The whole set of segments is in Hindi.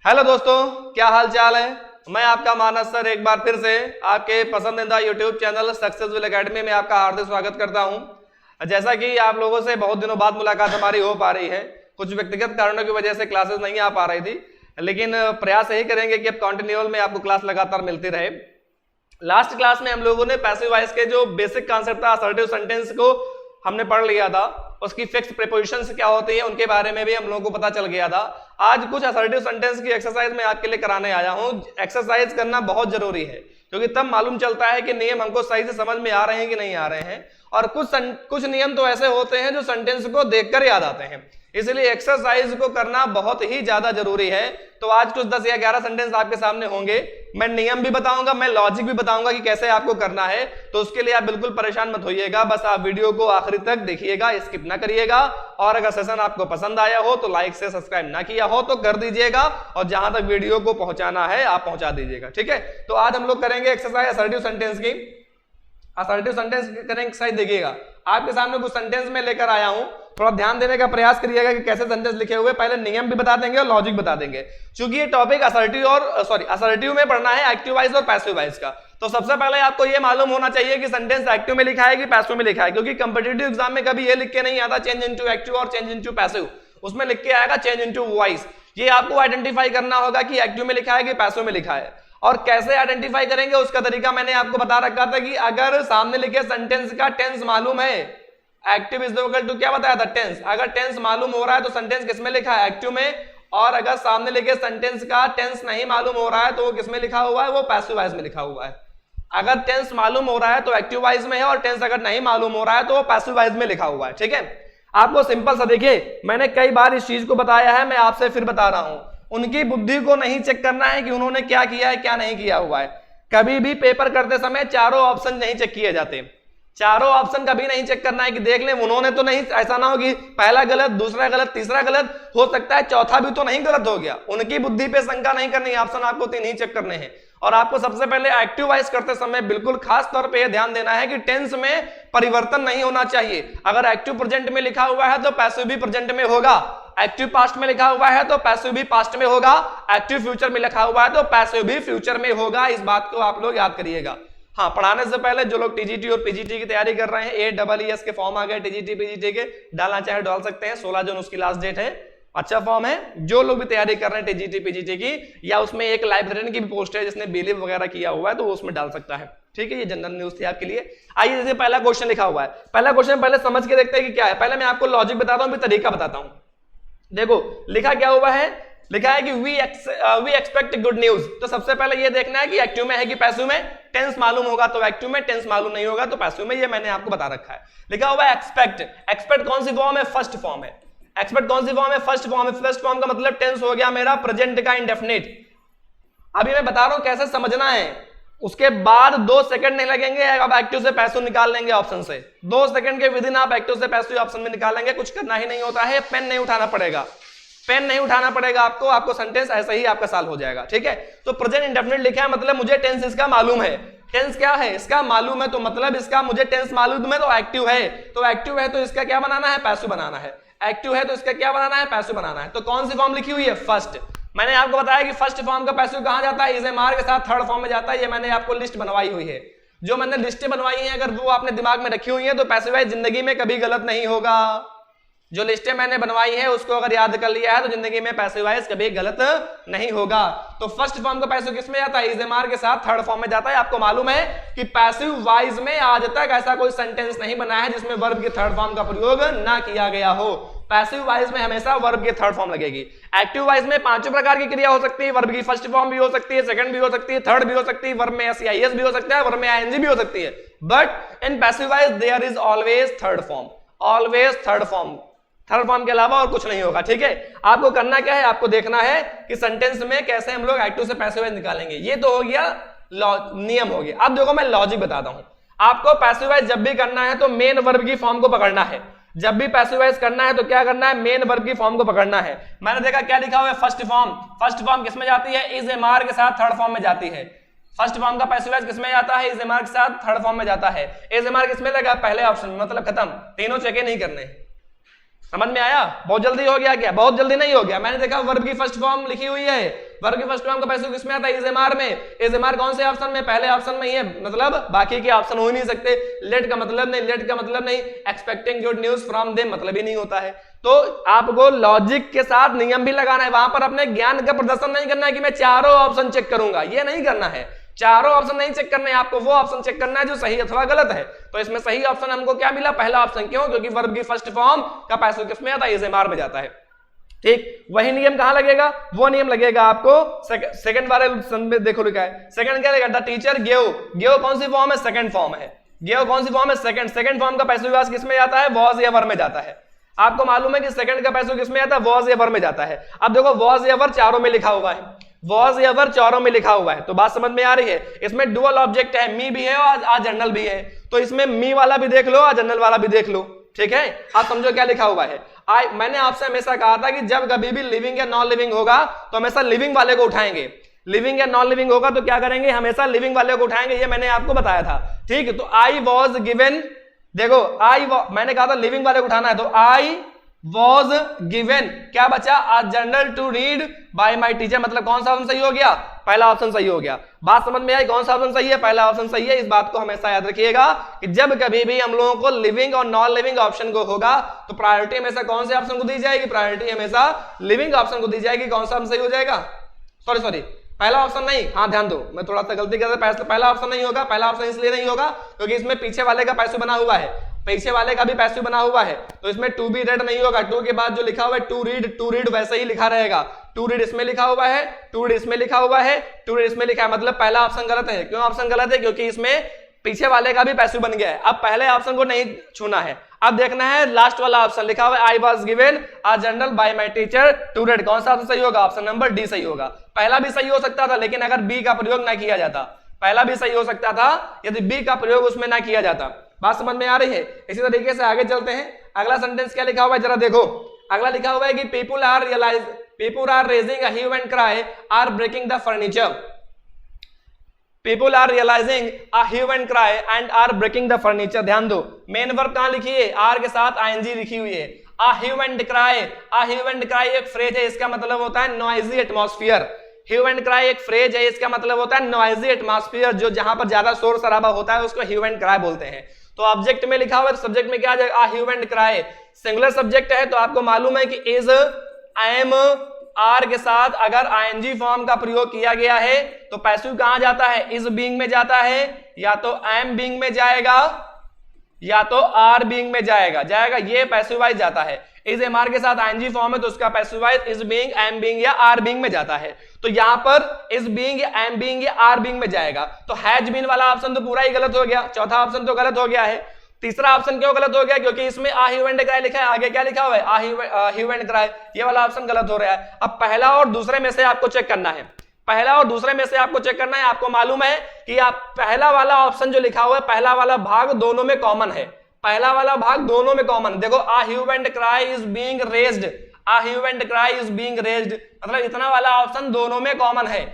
हेलो दोस्तों, क्या हाल चाल है। मैं आपका मानस सर एक बार फिर से आपके पसंदीदा यूट्यूब चैनल सक्सेसफुल एकेडमी में आपका हार्दिक स्वागत करता हूं। जैसा कि आप लोगों से बहुत दिनों बाद मुलाकात हमारी हो पा रही है, कुछ व्यक्तिगत कारणों की वजह से क्लासेस नहीं आ पा रही थी, लेकिन प्रयास यही करेंगे कि अब कंटिन्यूअल में आपको क्लास लगातार मिलती रहे। लास्ट क्लास में हम लोगों ने पैसिव वॉइस के जो बेसिक कॉन्सेप्ट था असर्टिव सेंटेंस को हमने पढ़ लिया था, उसकी फिक्स प्रीपोजिशंस क्या होती है उनके बारे में भी हम लोगों को पता चल गया था। आज कुछ असर्टिव सेंटेंस की एक्सरसाइज मैं आपके लिए कराने आया हूं। एक्सरसाइज करना बहुत जरूरी है क्योंकि तब मालूम चलता है कि नियम हमको सही से समझ में आ रहे हैं कि नहीं आ रहे हैं, और कुछ नियम तो ऐसे होते हैं जो सेंटेंस को देखकर याद आते हैं, इसलिए एक्सरसाइज को करना बहुत ही ज्यादा जरूरी है। तो आज कुछ 10 या 11 सेंटेंस आपके सामने होंगे, मैं नियम भी बताऊंगा, मैं लॉजिक भी बताऊंगा कि कैसे आपको करना है। तो उसके लिए आप बिल्कुल परेशान मत होइएगा, बस आप वीडियो को आखिरी तक देखिएगा, स्किप ना करिएगा। और अगर सेशन आपको पसंद आया हो तो लाइक से सब्सक्राइब ना किया हो तो कर दीजिएगा, और जहां तक वीडियो को पहुंचाना है आप पहुंचा दीजिएगा, ठीक है। तो आज हम लोग करेंगे एक्सरसाइज असर्टिव सेंटेंस की। असर्टिव सेंटेंस करेंगे एक्सरसाइज, देखिएगा आपके सामने कुछ सेंटेंस में लेकर आया हूं, थोड़ा ध्यान देने का प्रयास करिएगा कि कैसे सेंटेंस लिखे हुए। पहले नियम भी बता देंगे और लॉजिक बता देंगे, क्योंकि ये टॉपिक असर्टिव में पढ़ना है, एक्टिव वॉइस और पैसिव वॉइस का। तो सबसे पहले आपको ये मालूम होना चाहिए कि सेंटेंस एक्टिव में लिखा है कि पैसिव में लिखा है, क्योंकि कंपटीटिव एग्जाम में कभी ये लिख के नहीं आता चेंज इनटू एक्टिव और चेंज इनटू पैसिव, उसमें लिख के आएगा चेंज इनटू वॉइस। ये आपको आइडेंटिफाई करना होगा कि एक्टिव में लिखा है कि पैसिव में लिखा है, और कैसे आइडेंटिफाई करेंगे उसका तरीका मैंने आपको बता रखा था कि अगर सामने लिखे सेंटेंस का टेंस मालूम है, एक्टिव इज इक्वल टू क्या बताया था, टेंस। अगर टेंस मालूम हो रहा है तो सेंटेंस किसमें लिखा है, एक्टिव में, और अगर सामने लिखे सेंटेंस का टेंस नहीं मालूम हो रहा है तो वो किसमें लिखा हुआ है, वो पैसिव वॉइस में लिखा हुआ है। अगर टेंस मालूम हो रहा है तो एक्टिव वॉइस में है, और टेंस अगर नहीं मालूम हो रहा है तो वो पैसिव वॉइस में लिखा हुआ है, ठीक है। आपको सिंपल सा देखिए, मैंने कई बार इस चीज को बताया है, मैं आपसे फिर बता रहा हूं, उनकी बुद्धि को नहीं चेक करना है कि उन्होंने क्या किया है क्या नहीं किया हुआ है। कभी भी पेपर करते समय चारों ऑप्शन नहीं चेक किए जाते, चारों ऑप्शन कभी नहीं चेक करना है कि देख लें उन्होंने तो नहीं, ऐसा ना हो कि पहला गलत, दूसरा गलत, तीसरा गलत, हो सकता है चौथा भी तो नहीं गलत हो गया। उनकी बुद्धि पे शंका नहीं करनी, ऑप्शन आपको 3 ही चेक करने हैं। और आपको सबसे पहले एक्टिव वॉइस करते समय बिल्कुल खास तौर पे ध्यान देना है कि टेंस में परिवर्तन नहीं होना चाहिए। अगर एक्टिव प्रेजेंट में लिखा हुआ है तो पैसिव भी प्रेजेंट में होगा, एक्टिव पास्ट में लिखा हुआ है तो पैसिव भी पास्ट में होगा, एक्टिव फ्यूचर में लिखा हुआ है तो पैसिव भी फ्यूचर में होगा। इस बात को आप लोग याद करिएगा। हाँ, पढ़ाने से पहले जो लोग टीजीटी और पीजीटी की तैयारी कर रहे हैं, AEES के फॉर्म आ गए टीजीटी पीजीटी के, डालना चाहे डाल सकते हैं, 16 जून उसकी लास्ट डेट है। अच्छा फॉर्म है, जो लोग भी तैयारी कर रहे हैं टीजीटी पीजीटी की, या उसमें एक लाइब्रेरियन की भी पोस्ट है जिसने बीलिव वगैरह किया हुआ है तो वो उसमें डाल सकता है, ठीक है। ये जनरल न्यूज थी आपके लिए। आइए, जैसे पहला क्वेश्चन लिखा हुआ है, पहला क्वेश्चन पहले समझ के देखते हैं कि क्या है। पहले मैं आपको लॉजिक बताता हूं, फिर तरीका बताता हूं। देखो लिखा क्या हुआ है, लिखा है कि वी एक्सपेक्ट गुड न्यूज। तो सबसे पहले ये देखना है कि एक्टिव में है कि पैसिव में। टेंस मालूम होगा तो एक्टिव में, टेंस मालूम नहीं होगा तो पैसिव में, ये मैंने आपको बता रखा है। लिखा हुआ है एक्सपेक्ट। एक्सपेक्ट कौन सी फॉर्म है, फर्स्ट फॉर्म है। एक्सपेक्ट कौन सी फॉर्म है, फर्स्ट फॉर्म है। फर्स्ट फॉर्म का मतलब टेंस हो गया मेरा प्रेजेंट का इंडेफिनिट। अभी मैं बता रहा हूं कैसे समझना है, उसके बाद 2 सेकंड नहीं लगेंगे, अब एक्टिव से पैसिव निकाल लेंगे ऑप्शन से। 2 सेकंड के विदिन आप एक्टिव से पैसिव ऑप्शन में निकालेंगे, कुछ करना ही नहीं होता है, पेन नहीं उठाना पड़ेगा, पेन नहीं उठाना पड़ेगा आपको सेंटेंस ऐसे ही आपका सॉल्व हो जाएगा, ठीक है। तो प्रेजेंट इंडेफिनिट लिखा है, मतलब मुझे टेंस इसका मालूम है। टेंस क्या है, इसका मालूम है, तो मतलब इसका मुझे टेंस मालूम है तो एक्टिव है। तो एक्टिव है तो इसका क्या बनाना है, पैसिव बनाना है। एक्टिव है तो इसका क्या बनाना है, पैसिव बनाना है। तो कौन सी फॉर्म लिखी हुई है, फर्स्ट। मैंने आपको बताया कि फर्स्ट फॉर्म का पैसिव कहां जाता है, इज एम आर के साथ थर्ड फॉर्म में जाता है। ये मैंने आपको लिस्ट बनवाई हुई है, जो मैंने लिस्टें बनवाई हैं, अगर वो आपने दिमाग में रखी हुई है तो पैसिव वॉइस जिंदगी में कभी गलत नहीं होगा। जो लिस्टें मैंने बनवाई है उसको अगर याद कर लिया है तो जिंदगी में पैसिव वॉइस कभी गलत नहीं होगा। तो फर्स्ट फॉर्म का पैसिव किसमें जाता है, इज एम आर के साथ थर्ड फॉर्म में जाता है। आपको मालूम है कि पैसिव वॉइस में आज तक ऐसा कोई सेंटेंस नहीं बना है जिसमें वर्ब के थर्ड फॉर्म का प्रयोग ना किया गया हो। पैसिव वॉइस में हमेशा वर्ब की थर्ड फॉर्म लगेगी। एक्टिव वॉइस में 5 प्रकार की क्रिया हो सकती है, वर्ब की फर्स्ट फॉर्म भी हो सकती है, सेकंड भी हो सकती है, थर्ड भी हो सकती है, वर्ब में एस भी हो सकता है, वर्ब में आईएनजी भी हो सकती है। But in passive voice there is always third form, always third form. Third form के अलावा और कुछ नहीं होगा, ठीक है। आपको करना क्या है, आपको देखना है कि सेंटेंस में कैसे हम लोग एक्टिव से पैसिव वॉइस निकालेंगे। ये तो हो गया नियम हो गया। अब देखो मैं लॉजिक बताता हूं आपको। पैसिव वॉइस जब भी करना है तो मेन वर्ब की फॉर्म को पकड़ना है। जब भी पैसिव वॉइस करना है तो क्या करना है, मेन वर्ब की फॉर्म को पकड़ना है। मैंने देखा क्या लिखा हुआ है, फर्स्ट फॉर्म। फर्स्ट फॉर्म किसमें जाती है, इज एम आर के साथ थर्ड फॉर्म में जाती है। फर्स्ट फॉर्म का पैसिव वॉइस किसमें जाता है, इज एम आर के साथ थर्ड फॉर्म में जाता है। इज एम आर किसमें लगा, पहले ऑप्शन में, मतलब खत्म, तीनों चेक नहीं करने। समझ में आया, बहुत जल्दी हो गया क्या, बहुत जल्दी नहीं हो गया। मैंने देखा वर्ब की फर्स्ट फॉर्म लिखी हुई है, वर्ब की फर्स्ट फॉर्म का पैसिव किसमें आता है? इज एम आर में। इज एम आर कौन से ऑप्शन में? पहले ऑप्शन में ही है, मतलब बाकी के ऑप्शन हो ही नहीं सकते। लेट का मतलब नहीं, लेट का मतलब नहीं, expecting good news from them मतलब ही नहीं होता है। तो आपको लॉजिक के साथ नियम भी लगाना है, वहां पर अपने ज्ञान का प्रदर्शन नहीं करना है कि मैं चारों ऑप्शन चेक करूंगा, ये नहीं करना है। चारों ऑप्शन नहीं चेक करना है, आपको वो ऑप्शन चेक करना है जो सही अथवा गलत है। तो इसमें सही ऑप्शन हमको क्या मिला? पहला ऑप्शन। क्यों? क्योंकि वर्ब की फर्स्ट फॉर्म का पैसिव किसमें आता है? इज एम आर में जाता है। ठीक, वही नियम कहां लगेगा? वो नियम लगेगा आपको सेकंड वाले में, देखो लिखा है सेकंड क्या लगेगा? The teacher gave. गेव कौन सी फॉर्म है? सेकंड फॉर्म है। गेव कौन सी फॉर्म है? सेकंड। सेकंड फॉर्म का पैसिव वाज किसमें जाता है? वाज या वर में जाता है। आपको मालूम है कि सेकंड का पैसिव किसमें आता है? वाज या वर में जाता है। अब देखो वाज या वर चारों में लिखा हुआ है, वाज या वर चारों में लिखा हुआ है, तो बात समझ में आ रही है। इसमें डुअल ऑब्जेक्ट है, मी भी है और आ जनरल भी है, तो इसमें मी वाला भी देख लो और जनरल वाला भी देख लो। ठीक है, आप समझो क्या लिखा हुआ है। मैंने आपसे हमेशा कहा था कि जब कभी भी लिविंग या नॉन लिविंग होगा तो हमेशा लिविंग वाले को उठाएंगे। लिविंग या नॉन लिविंग होगा तो क्या करेंगे? हमेशा लिविंग वाले को उठाएंगे, ये मैंने आपको बताया था। ठीक है, तो आई वॉज गिवन, देखो मैंने कहा था लिविंग वाले को उठाना है, तो आई वॉज गिवन क्या बचा? A journal to read by my teacher, मतलब कौन सा ऑप्शन सही हो गया? पहला ऑप्शन सही हो गया। बात समझ में आई? कौन सा ऑप्शन सही है? पहला ऑप्शन सही है। इस बात को हमेशा याद रखिएगा कि जब कभी भी हम लोगों को लिविंग और नॉन लिविंग ऑप्शन को होगा तो प्रायोरिटी हमेशा कौन से ऑप्शन को दी जाएगी? प्रायोरिटी हमेशा लिविंग ऑप्शन को दी जाएगी। कौन सा ऑप्शन सही हो जाएगा? सॉरी पहला ऑप्शन नहीं, हाँ ध्यान दो, मैं थोड़ा सा गलती कर, पहला ऑप्शन नहीं होगा। पहला ऑप्शन इसलिए नहीं होगा क्योंकि इसमें पीछे वाले का पैसिव बना हुआ है, पीछे वाले का भी पैसिव बना हुआ है, तो इसमें टू बी रेड नहीं होगा। टू के बाद जो लिखा हुआ है टू रीड वैसे ही लिखा रहेगा। टू रीड इसमें लिखा हुआ है, टू रीड इसमें लिखा हुआ है, टू रीड इसमें लिखा है, मतलब पहला ऑप्शन गलत है। क्यों ऑप्शन गलत है? क्योंकि इसमें पीछे वाले का भी पैसिव बन गया है। अब पहले ऑप्शन को नहीं छूना है, अब देखना है लास्ट वाला ऑप्शन लिखा हुआ है I was given a journal by my teacher to read. कौन सा ऑप्शन सही होगा? ऑप्शन नंबर डी सही होगा। पहला भी सही हो सकता था लेकिन अगर बी का प्रयोग ना किया जाता, पहला भी सही हो सकता था यदि बी का प्रयोग उसमें ना किया जाता। बात समझ में आ रही है? इसी तरीके से आगे चलते हैं। अगला सेंटेंस क्या लिखा हुआ है जरा देखो। अगला लिखा हुआ है कि people are raising a hue and cry are breaking the furniture. People are realizing a hue and cry and are breaking the furniture। ध्यान दो, मेन वर्ब कहां लिखी है? आर के साथ आईएनजी लिखी हुई है। A hue and cry, a hue and cry एक फ्रेज है, इसका मतलब होता है noisy atmosphere. Hue and cry एक फ्रेज है, इसका मतलब होता है नॉइजी एटमॉस्फेयर, जो जहां पर ज्यादा शोर शराबा होता है उसको ह्यू एंड क्राई बोलते हैं। तो ऑब्जेक्ट में लिखा हुआ है, सब्जेक्ट में क्या आ जाएगा? Hue and cry. Singular subject है तो आपको मालूम है कि इज, एम, आर के साथ अगर आईएनजी फॉर्म का प्रयोग किया गया है तो पैसिव कहां जाता है? इज बीइंग में जाता है, या तो एम बीइंग में जाएगा या तो आर बीइंग में जाएगा, ये पैसिव वाइज जाता है। इज एम आर के साथ आईएनजी फॉर्म है तो उसका passive wise is being, am being या आर बीइंग में जाता है। तो यहां पर इज बीइंग या एम बीइंग या आर बीइंग में जाएगा, तो हैज बीन वाला ऑप्शन तो पूरा ही गलत हो गया, चौथा ऑप्शन तो गलत हो गया है। तीसरा ऑप्शन क्यों गलत हो गया? क्योंकि इसमें आ ह्यू एंड क्राई लिखा है, आगे क्या लिखा हुआ है? आ ह्यू एंड क्राई, ये वाला ऑप्शन गलत हो रहा है। अब पहला और दूसरे में से आपको चेक करना है, पहला और दूसरे में से आपको चेक करना है। आपको मालूम है कि आप पहला वाला ऑप्शन जो लिखा हुआ है, पहला वाला भाग दोनों में कॉमन है, पहला वाला भाग दोनों में कॉमन। देखो a hue and cry is being raised, a hue and cry is being raised, मतलब इतना वाला ऑप्शन दोनों में कॉमन है।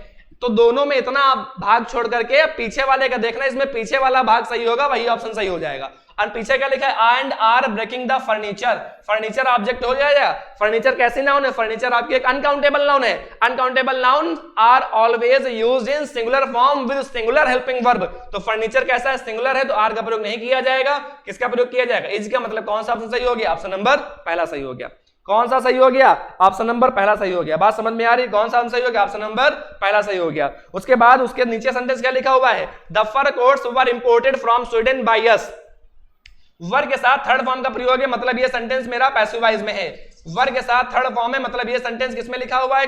तो दोनों में इतना भाग छोड़ करके पीछे वाले का देखना, इसमें पीछे वाला भाग सही होगा, वही ऑप्शन सही हो जाएगा। और पीछे क्या लिखा है? And are breaking the furniture. Furniture object हो जाएगा। फर्नीचर कैसी नाउन है? फर्नीचर आपकी एक अनकाउंटेबल नाउन है। Uncountable noun are always used in singular form with singular helping verb. तो फर्नीचर कैसा है? सिंगुलर है, तो आर का प्रयोग नहीं किया जाएगा। किसका प्रयोग किया जाएगा? इज का। मतलब कौन सा ऑप्शन सही हो गया? ऑप्शन नंबर पहला सही हो गया। कौन सा सही हो गया? ऑप्शन नंबर पहला सही हो गया। बात समझ में आ रही? कौन सा ऑप्शन सही हो गया? ऑप्शन नंबर पहला सही हो गया। उसके बाद उसके नीचे सेंटेंस क्या लिखा हुआ है? The fur coats were imported from Sweden by us. Were के साथ थर्ड फॉर्म का प्रयोग है, मतलब ये सेंटेंस मेरा पैसिव वाइज में है। वर के साथ थर्ड फॉर्म है, मतलब ये सेंटेंस किसमें लिखा हुआ है?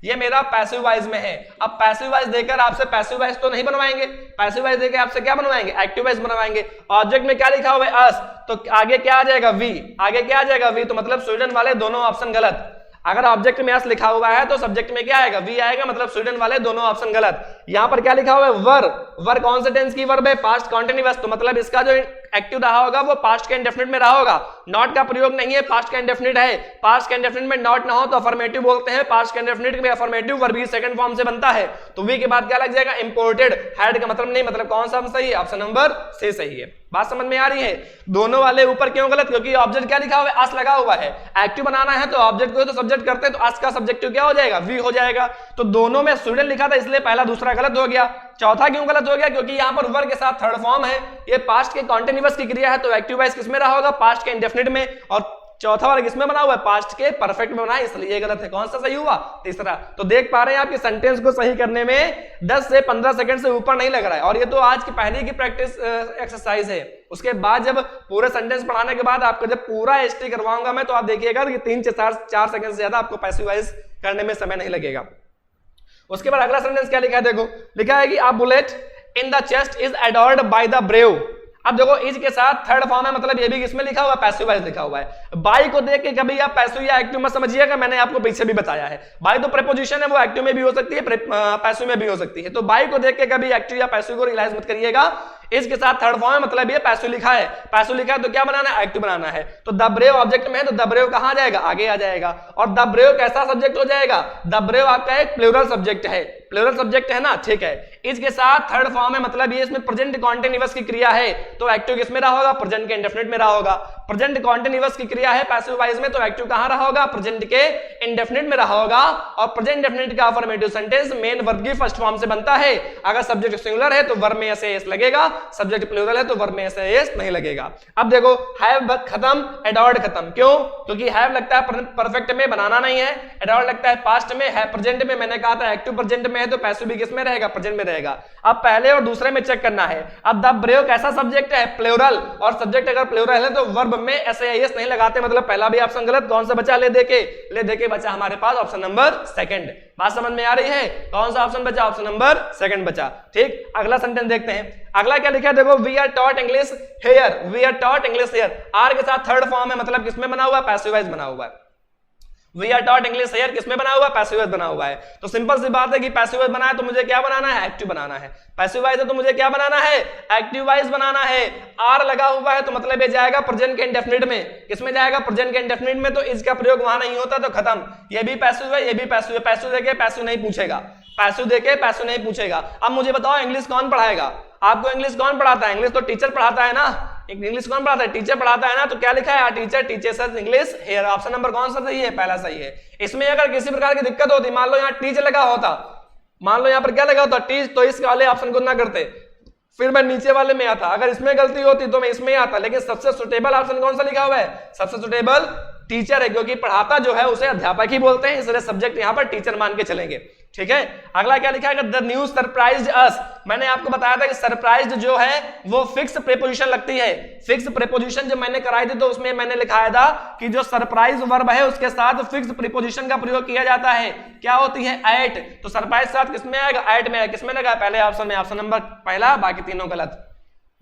ये मेरा पैसिव वाइज में है। अब पैसिव वाइज देकर आपसे पैसिव वाइज तो नहीं बनवाएंगे, पैसिव वाइज देकर आपसे क्या बनवाएंगे? एक्टिव वाइज बनवाएंगे। ऑब्जेक्ट में क्या लिखा हुआ है? अस, तो आगे क्या आ जाएगा? वी। आगे क्या आ जाएगा? वी। तो मतलब स्वीडन वाले दोनों ऑप्शन गलत। अगर ऑब्जेक्ट में अस लिखा हुआ है तो सब्जेक्ट में क्या आएगा? वी आएगा, मतलब स्वीडन वाले दोनों ऑप्शन गलत। यहां पर क्या लिखा हुआ है? वर। वर कौन से टेंस की वर्ब है? पास्ट कॉन्टिन्यूअस, तो मतलब इसका जो एक्टिव रहा होगा वो पास्ट के इंडेफिनिट में रहा होगा। नॉट का प्रयोग नहीं है, पास्ट का इंडेफिनिट है। पास्ट के इंडेफिनिट में नॉट ना हो तो अफर्मेटिव बोलते हैं। पास्ट के इंडेफिनिट में अफर्मेटिव वर्ब ही सेकंड फॉर्म से बनता है, तो वी के बाद क्या लग जाएगा? इंपोर्टेड। हैड का मतलब नहीं, मतलब कौन सा सही है? ऑप्शन नंबर सी सही है। बात समझ में आ रही है? दोनों वाले ऊपर क्यों गलत? क्योंकि ऑब्जेक्ट क्या लिखा हुआ है? अस लगा हुआ है। एक्टिव बनाना है तो ऑब्जेक्ट को तो सब्जेक्ट करते हैं, तो अस का सब्जेक्टिव क्या हो जाएगा? वी हो जाएगा। तो दोनों में स्टूडेंट लिखा था, इसलिए पहला दूसरा गलत हो गया। चौथा क्यों गलत हो गया? क्योंकि यहाँ पर वर के साथ थर्ड फॉर्म है, ये पास्ट के कॉन्टिन्यूअस की क्रिया है, तो एक्टिव वॉइस किसमें रहा होगा? पास्ट के इंडेफिनिट में। और चौथा वाला किसमें बना हुआ है? पास्ट के परफेक्ट में बना है, इसलिए गलत है। कौन सा सही हुआ? तीसरा। तो देख पा रहे हैं आपके सेंटेंस को सही करने में 10 से 15 सेकंड से ऊपर नहीं लग रहा है, और ये तो आज की पहले की प्रैक्टिस एक्सरसाइज है। उसके बाद जब पूरे सेंटेंस पढ़ाने के बाद आपको जब पूरा एसटी करवाऊंगा मैं, तो आप देखिएगा कि 3 से 4 सेकंड से ज्यादा आपको पैसिव वॉइस करने में समय नहीं लगेगा। उसके बाद अगला सेंटेंस क्या लिखा है? देखो लिखा है कि a bullet in the chest is adored by the brave. अब देखो इज के साथ थर्ड फॉर्म है, मतलब ये भी किसमें लिखा हुआ है? पैसिव वॉइस लिखा हुआ है। बाई को देख के कभी आप पैसिव या एक्टिव मत समझिएगा, मैंने आपको पीछे भी बताया है। बाई तो प्रीपोजिशन है, वो एक्टिव में भी हो सकती है, पैसिव में भी हो सकती है। तो बाई को देख के कभी एक्टिव या पैसिव को रियलाइज मत करिएगा। इसके साथ थर्ड फॉर्म है, मतलब ये पैसिव लिखा है। पैसिव लिखा है तो क्या बनाना है? एक्टिव बनाना है। तो द ब्रेव ऑब्जेक्ट में है, तो द ब्रेव कहां जाएगा? आगे आ जाएगा। और द ब्रेव कैसा सब्जेक्ट हो जाएगा? द ब्रेव आपका एक प्लूरल सब्जेक्ट है, प्लूरल सब्जेक्ट है ना, ठीक है। इसके साथ थर्ड फॉर्म है, मतलब ये इसमें प्रेजेंट कॉन्टिन्यूअस की क्रिया है, तो एक्टिव किसमें रहा होगा? प्रेजेंट के इंडेफिनिट में रहा होगा। प्रेजेंट कॉन्टिन्यूअस की क्रिया है पैसिव वॉइस में, तो एक्टिव कहां रहा होगा? प्रेजेंट के इंडेफिनिट में रहा होगा। और प्रेजेंट इंडेफिनिट का अफर्मेटिव सेंटेंस मेन वर्ब की फर्स्ट फॉर्म से बनता है। अगर सब्जेक्ट सिंगुलर है तो वर्ब में एस लगेगा, सब्जेक्ट प्लूरल है तो वर्ब में एस नहीं लगेगा। अब देखो हैव खत्म, एडोर्ड खत्म। क्यों? क्योंकि हैव लगता है परफेक्ट में, बनाना नहीं है। एडोर्ड लगता है पास्ट में, है प्रेजेंट में। मैंने कहा था एक्टिव प्रेजेंट में है, तो पैसिव भी किसमें रहेगा? प्रेजेंट में रहेगा। अब पहले और दूसरे में चेक करना है। अब द ब्रेव कैसा सब्जेक्ट है? प्लूरल। और सब्जेक्ट अगर प्लूरल है तो वर्ब में एस नहीं लगाते, मतलब पहला भी ऑप्शन गलत। कौन सा बचा? ले देके बचा हमारे पास ऑप्शन नंबर सेकंड। बात समझ में आ रही है? कौन सा ऑप्शन बचा? ऑप्शन नंबर सेकंड बचा। ठीक, अगला सेंटेंस देखते हैं। अगला क्या लिखा है? देखो we are taught English here, we are taught English here. Are के साथ थर्ड फॉर्म है, मतलब किसमें बना हुआ है? पैसिव वॉइस बना हुआ है। We are taught English here किसमें बना हुआ है? पैसिव वॉइस बना हुआ है। तो सिंपल सी बात है कि पैसिव वॉइस बना है तो मुझे क्या बनाना है? एक्टिव बनाना है। पैसिव वॉइस है तो मुझे क्या बनाना है? एक्टिव वॉइस बनाना है। आर लगा हुआ है तो मतलब ये जाएगा प्रेजेंट के इंडेफिनिट में। किसमें जाएगा? प्रेजेंट के इंडेफिनिट में। तो इसका प्रयोग वहां नहीं होता, तो खत्म। ये भी पैसिव है, ये भी पैसिव है। पैसिव देके पैसिव नहीं पूछेगा, पैसिव देके पैसिव नहीं पूछेगा। अब मुझे बताओ इंग्लिश कौन पढ़ाएगा? आपको इंग्लिश कौन पढ़ाता है? इंग्लिश तो टीचर पढ़ाता है ना। इंग्लिश कौन पढ़ाता है? टीचर पढ़ाता है ना। तो क्या लिखा है? Teacher teachers English here. Option number कौन सा सही है? पहला सही है। इसमें अगर किसी प्रकार की दिक्कत होती, मान लो यहाँ टीच लगा होता, मान लो यहाँ पर क्या लगा होता? टीच, तो इस वाले ऑप्शन को ना करते, फिर मैं नीचे वाले में आता। अगर इसमें गलती होती तो मैं इसमें आता। लेकिन सबसे सुटेबल ऑप्शन कौन सा लिखा हुआ है? सबसे सुटेबल टीचर है, क्योंकि पढ़ाता जो है उसे अध्यापक ही बोलते हैं, इसलिए सब्जेक्ट यहाँ पर टीचर मान के चलेंगे। ठीक है, अगला क्या लिखा है? द न्यूज सरप्राइज्ड अस। मैंने आपको बताया था कि सरप्राइज्ड जो है वो फिक्स प्रीपोजिशन लगती है। फिक्स प्रीपोजिशन जब मैंने कराई थी तो उसमें मैंने लिखाया था कि जो सरप्राइज वर्ब है उसके साथ फिक्स प्रीपोजिशन का प्रयोग किया जाता है। क्या होती है? एट। तो सरप्राइज साथ किसमें आएगा? एट में। किसमें लगा? पहले ऑप्शन में, ऑप्शन नंबर पहला, बाकी तीनों गलत।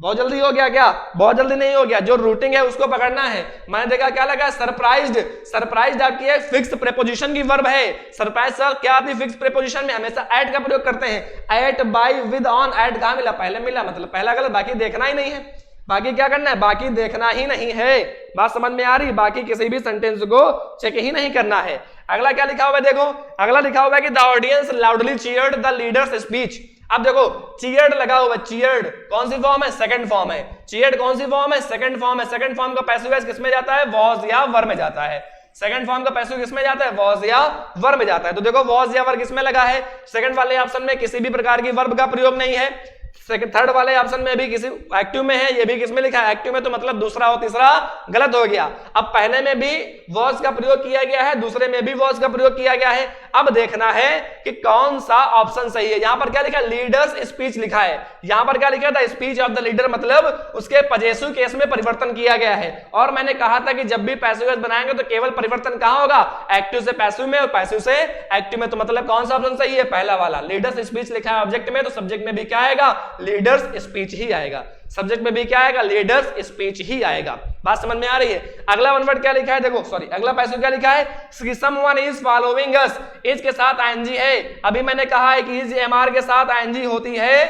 बहुत जल्दी हो गया क्या? बहुत जल्दी नहीं हो गया, जो रूटिंग है उसको पकड़ना है। मैंने देखा क्या लगा? सरप्राइज्ड। सरप्राइज्ड आपकी एक फिक्स प्रीपोजिशन की वर्ब है। सरप्राइज सर क्या आती है? फिक्स प्रीपोजिशन में हमेशा एट का प्रयोग करते हैं। At, by, with, on. At कहां मिला? पहले मिला, मतलब पहला गलत। बाकी देखना ही नहीं है, बाकी क्या करना है? बाकी देखना ही नहीं है। बात समझ में आ रही? बाकी किसी भी सेंटेंस को चेक ही नहीं करना है। अगला क्या लिखा हुआ है? देखो अगला लिखा हुआ है कि the audience loudly cheered the leaders speech. अब देखो चीयर्ड लगा हुआ है, चीयर्ड कौन सी फॉर्म है? सेकंड फॉर्म है। चीयर्ड कौन सी फॉर्म है? सेकंड फॉर्म है। सेकंड फॉर्म का पैसिव वॉइस किसमें जाता है? वॉज या वर में जाता है। सेकंड फॉर्म का पैसिव किसमें जाता है? वॉज या वर में जाता है। तो देखो वॉज या वर किसमें लगा है? सेकंड वाले ऑप्शन में किसी भी प्रकार की वर्ब का प्रयोग नहीं है। थर्ड वाले ऑप्शन में भी किसी एक्टिव में है, ये भी किसमें लिखा है? एक्टिव में। तो मतलब दूसरा और तीसरा गलत हो गया। अब पहले में भी वॉज का प्रयोग किया गया है, दूसरे में भी वॉज का प्रयोग किया गया है। अब देखना है कि कौन सा ऑप्शन सही है। यहां पर क्या लिखा है? लीडर्स स्पीच लिखा है। यहां पर क्या लिखा था? स्पीच ऑफ द लीडर, मतलब उसके पजेसिव केस में परिवर्तन किया गया है। और मैंने कहा था कि जब भी पैसिव केस बनाएंगे तो केवल परिवर्तन कहां होगा? एक्टिव से पैसिव में और पैसिव से एक्टिव में। तो मतलब कौन सा ऑप्शन सही है? पहला वाला। लीडर्स स्पीच लिखा है ऑब्जेक्ट में, तो सब्जेक्ट में भी क्या आएगा? लीडर्स स्पीच ही आएगा। सब्जेक्ट में भी क्या आएगा? लीडर्स स्पीच ही आएगा। बात समझ में आ रही है? अगला वन वर्ड क्या लिखा है? देखो सॉरी, अगला पैसिव क्या लिखा है? Someone is following us. Is के साथ आईएनजी है। अभी मैंने कहा है कि इज एमआर के साथ आईएनजी होती है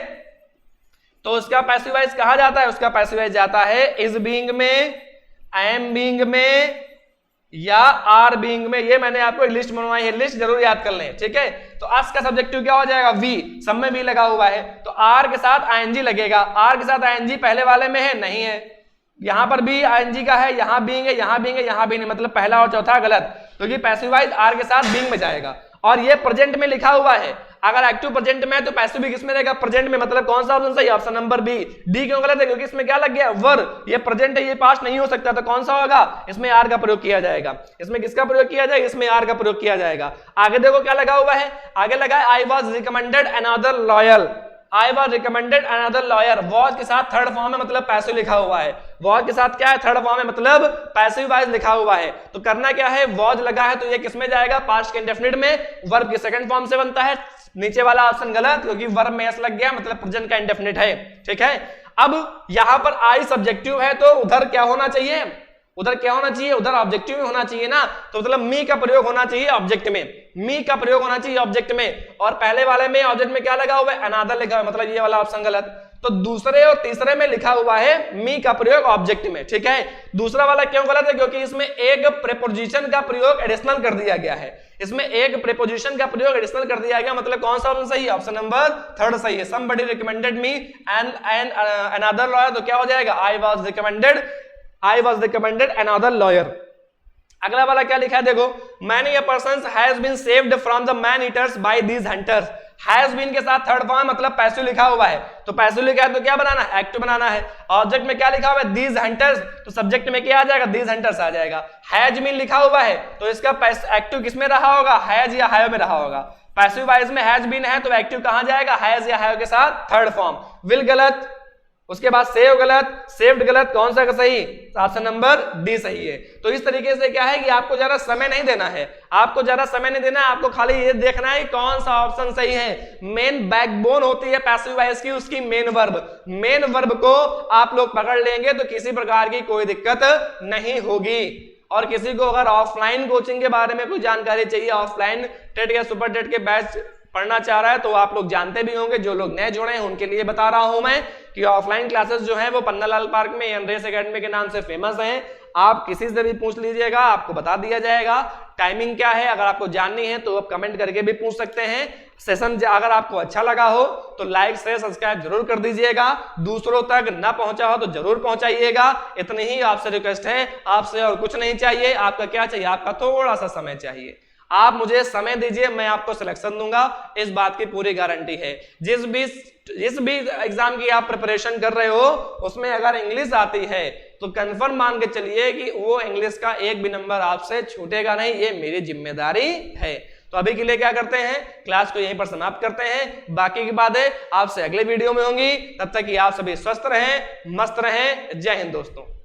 तो उसका पैसिव वॉइस कहा जाता है? उसका पैसिव वॉइस जाता है इज बीइंग में, एम बीइंग में या आर बीइंग में। ये मैंने आपको लिस्ट बनवाई है, लिस्ट जरूर याद कर लें। ठीक है, तो अस का सब्जेक्टिव क्या हो जाएगा? वी। सब में वी लगा हुआ है तो आर के साथ आईएनजी लगेगा। आर के साथ आईएनजी पहले वाले में है? नहीं है। यहां पर भी आईएनजी का है, यहां बीइंग है, यहां बीइंग है, यहां भी नहीं, मतलब पहला और चौथा गलत, क्योंकि पैसिव वॉइस आर के साथ बीइंग में जाएगा। और ये प्रेजेंट में लिखा हुआ है। अगर एक्टिव प्रेजेंट में है तो पैसिव भी किसमें रहेगा, प्रेजेंट में। मतलब कौन सा ऑप्शन सही, ऑप्शन नंबर बी। डी क्यों गलत है, क्योंकि इसमें क्या लग गया, वर। ये प्रेजेंट है, ये पास्ट नहीं हो सकता, तो कौन सा होगा, इसमें आर का प्रयोग किया जाएगा। इसमें किसका प्रयोग किया जाएगा, इसमें आर का प्रयोग किया जाएगा। आगे देखो क्या लगा हुआ है, आगे लगा है I was recommended another loyal. I was recommended another lawyer, was के साथ थर्ड फॉर्म में मतलब पैसिव लिखा हुआ है। वॉज के साथ क्या है, थर्ड फॉर्म में मतलब पैसिव वॉइस लिखा हुआ है। तो करना क्या है, वॉज लगा है तो ये किसमें जाएगा, पास्ट के इंडेफिनिट में, वर्ब की सेकंड फॉर्म से बनता है। नीचे वाला ऑप्शन गलत, क्योंकि वर्ब में एस लग गया, मतलब प्रेजेंट का इंडेफिनिट है। ठीक है, अब यहां पर आई सब्जेक्टिव है तो उधर क्या होना चाहिए, उधर क्या होना चाहिए, उधर ऑब्जेक्टिव में होना चाहिए ना। तो मतलब मी का प्रयोग होना चाहिए ऑब्जेक्ट में, मी का प्रयोग होना चाहिए ऑब्जेक्ट में। और पहले वाले में ऑब्जेक्ट में क्या लगा हुआ है, अनादर लिखा हुआ है, मतलब ये वाला ऑप्शन गलत। तो दूसरे और तीसरे में लिखा हुआ है मी का प्रयोग ऑब्जेक्ट में। ठीक है, दूसरा वाला क्यों गलत है, क्योंकि इसमें एक प्रीपोजिशन का प्रयोग एडिशनल कर दिया गया है। इसमें एक प्रीपोजिशन का प्रयोग एडिशनल कर दिया गया, मतलब कौन सा ऑप्शन सही है, ऑप्शन नंबर थर्ड सही है। Somebody recommended me and another lawyer, तो क्या हो जाएगा, I was recommended another lawyer. अगला वाला क्या लिखा है देखो, many a person has been saved from the man eaters by these hunters. Has been के साथ थर्ड फॉर्म मतलब पैसिव लिखा हुआ है, तो पैसिव लिखा है तो क्या बनाना है, एक्टिव बनाना है। ऑब्जेक्ट में क्या लिखा हुआ है, दीज हंटर्स, तो सब्जेक्ट में क्या आ जाएगा, दीज हंटर्स आ जाएगा। हैज बीन लिखा हुआ है तो इसका एक्टिव किसमें रहा होगा, हैज या हैव में रहा होगा। पैसिव वॉइस में हैज बीन है तो एक्टिव कहां जाएगा, हैज या हैव के साथ थर्ड फॉर्म। विल गलत, उसके बाद सेव गलत, सेव्ड गलत, कौन सा का सही, ऑप्शन नंबर डी सही है। तो इस तरीके से क्या है कि आपको ज्यादा समय नहीं देना है, आपको ज्यादा समय नहीं देना है, आपको खाली ये देखना है कौन सा ऑप्शन सही है। मेन बैकबोन होती है पैसिव वॉइस की, उसकी मेन वर्ब। मेन वर्ब को आप लोग पकड़ लेंगे तो किसी प्रकार की कोई दिक्कत नहीं होगी। और किसी को अगर ऑफलाइन कोचिंग के बारे में कोई जानकारी चाहिए, ऑफलाइन टेट या सुपर टेट के बैच पढ़ना चाह रहा है, तो आप लोग जानते भी होंगे, जो लोग नए जुड़े हैं उनके लिए बता रहा हूं मैं कि ऑफलाइन क्लासेस जो है वो पन्नालाल पार्क में एनरेस एकेडमी के नाम से फेमस हैं। आप किसी से भी पूछ लीजिएगा, आपको बता दिया जाएगा टाइमिंग क्या है। अगर आपको जाननी है तो आप कमेंट करके भी पूछ सकते हैं। सेशन अगर आपको अच्छा लगा हो तो लाइक शेयर सब्सक्राइब जरूर कर दीजिएगा, दूसरों तक ना पहुंचा हो तो जरूर पहुंचाइएगा। इतनी ही आपसे रिक्वेस्ट है, आपसे और कुछ नहीं चाहिए। आपका क्या चाहिए, आपका थोड़ा सा समय चाहिए। आप मुझे समय दीजिए, मैं आपको सिलेक्शन दूंगा, इस बात की पूरी गारंटी है। जिस भी एग्जाम की आप प्रिपरेशन कर रहे हो उसमें अगर इंग्लिश आती है तो कंफर्म मान के चलिए कि वो इंग्लिश का एक भी नंबर आपसे छूटेगा नहीं, ये मेरी जिम्मेदारी है। तो अभी के लिए क्या करते हैं, क्लास को यहीं पर समाप्त करते हैं। बाकी की बातें आपसे अगले वीडियो में होंगी। तब तक कि आप सभी स्वस्थ रहें, मस्त रहें। जय हिंद दोस्तों।